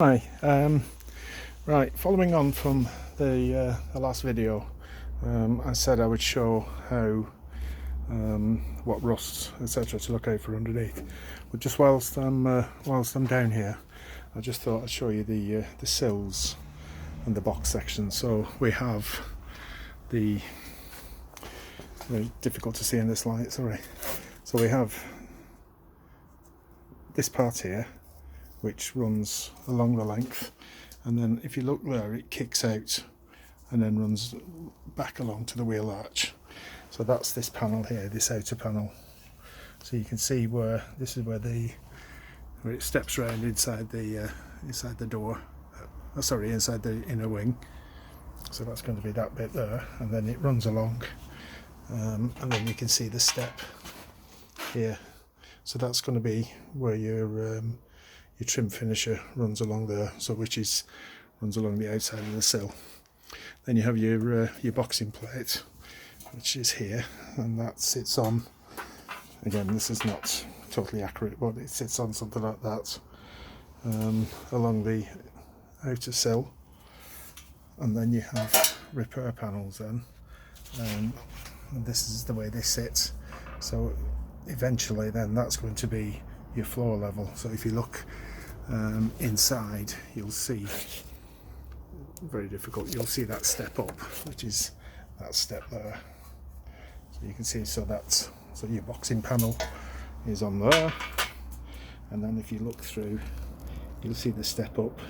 Hi, right, following on from the last video, I said I would show how what rusts, etc., to look out for underneath. But just whilst I'm down here, I just thought I'd show you the sills and the box section. So we have the, very difficult to see in this light, sorry. So we have this part here, which runs along the length, and then if you look there, it kicks out and then runs back along to the wheel arch. So that's this panel here, this outer panel. So you can see where this is where it steps round inside the door. Inside the inner wing. So that's going to be that bit there, and then it runs along, and then you can see the step here. So that's going to be where your trim finisher runs along there, so runs along the outside of the sill. Then you have your boxing plate, which is here, and that sits on, again, this is not totally accurate, but it sits on something like that, along the outer sill. And then you have repair panels then, and this is the way they sit. So eventually then that's going to be your floor level. So if you look inside, you'll see, very difficult, you'll see that step up, which is that step there. So you can see, so your boxing panel is on there, and then if you look through, you'll see the step up,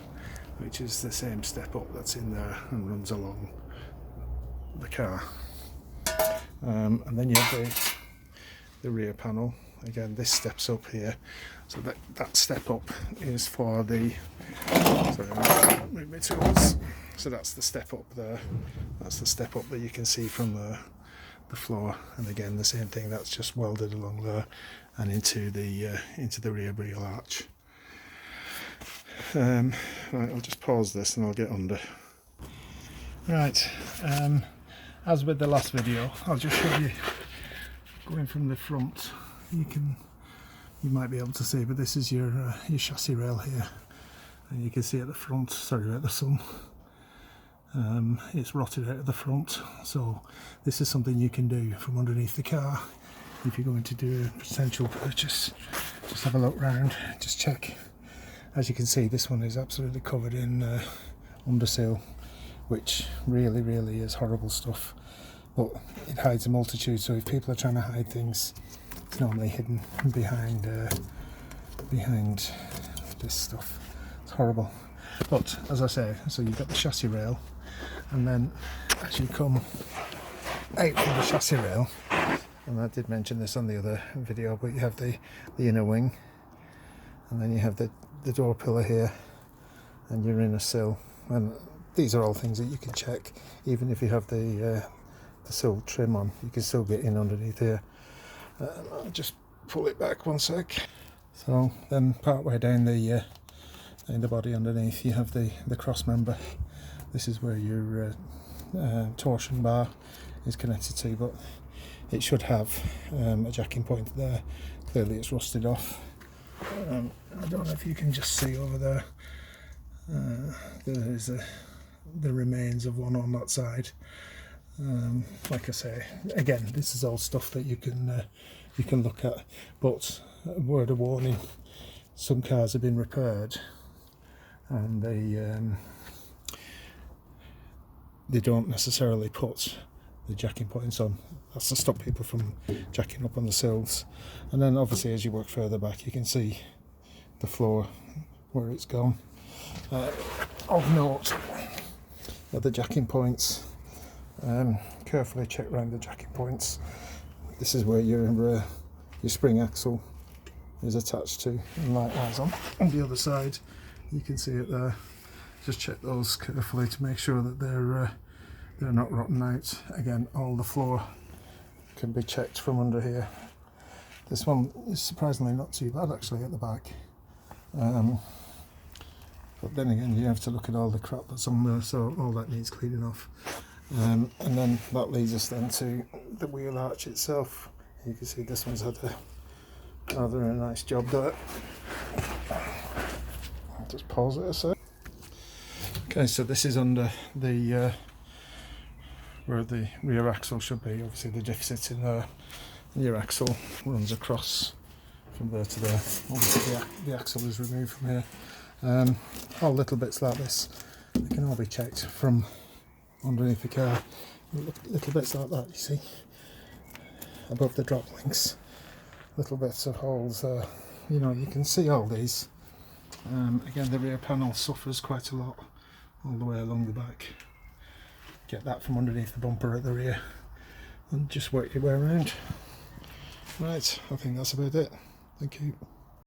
which is the same step up that's in there and runs along the car. And then you have the rear panel. Again, this steps up here, so that step up is for the, sorry, move my tools. So that's the step up there, that's the step up that you can see from the floor, and again the same thing, that's just welded along there and into the rear wheel arch. Right, I'll just pause this and I'll get under. Right, as with the last video, I'll just show you going from the front. You might be able to see, but this is your chassis rail here, and you can see at the front, sorry about the sun, it's rotted out of the front. So this is something you can do from underneath the car if you're going to do a potential purchase. Just have a look round, just check. As you can see, this one is absolutely covered in underseal, which really is horrible stuff, but it hides a multitude. So if people are trying to hide things, it's normally hidden behind this stuff. It's horrible. But as I say, so you've got the chassis rail, and then as you come out from the chassis rail, and I did mention this on the other video, but you have the inner wing, and then you have the door pillar here, and your inner sill. And these are all things that you can check. Even if you have the sill trim on, you can still get in underneath here. I'll just pull it back one sec. So then part way down the body underneath, you have the cross member. This is where your torsion bar is connected to, but it should have a jacking point there. Clearly it's rusted off. I don't know if you can just see over there, there is the remains of one on that side. Like I say, again, this is all stuff that you can look at, but a word of warning, some cars have been repaired and they don't necessarily put the jacking points on. That's to stop people from jacking up on the sills. And then obviously as you work further back, you can see the floor where it's gone. Of note are the jacking points. Carefully check around the jacking points. This is where your spring axle is attached to, and likewise on the other side you can see it there. Just check those carefully to make sure that they're not rotten out. Again, all the floor can be checked from under here. This one is surprisingly not too bad actually at the back, but then again you have to look at all the crap that's on there, so all that needs cleaning off. And then that leads us then to the wheel arch itself. You can see this one's had a rather nice job there. I'll just pause it a sec. Okay, so this is under the where the rear axle should be. Obviously the diff sits in there. The rear axle runs across from there to there. Obviously the axle is removed from here. All little bits like this, they can all be checked from underneath the car. Little bits like that, you see, above the drop links. Little bits of holes there. You know, you can see all these. Again, the rear panel suffers quite a lot all the way along the back. Get that from underneath the bumper at the rear and just work your way around. Right, I think that's about it. Thank you.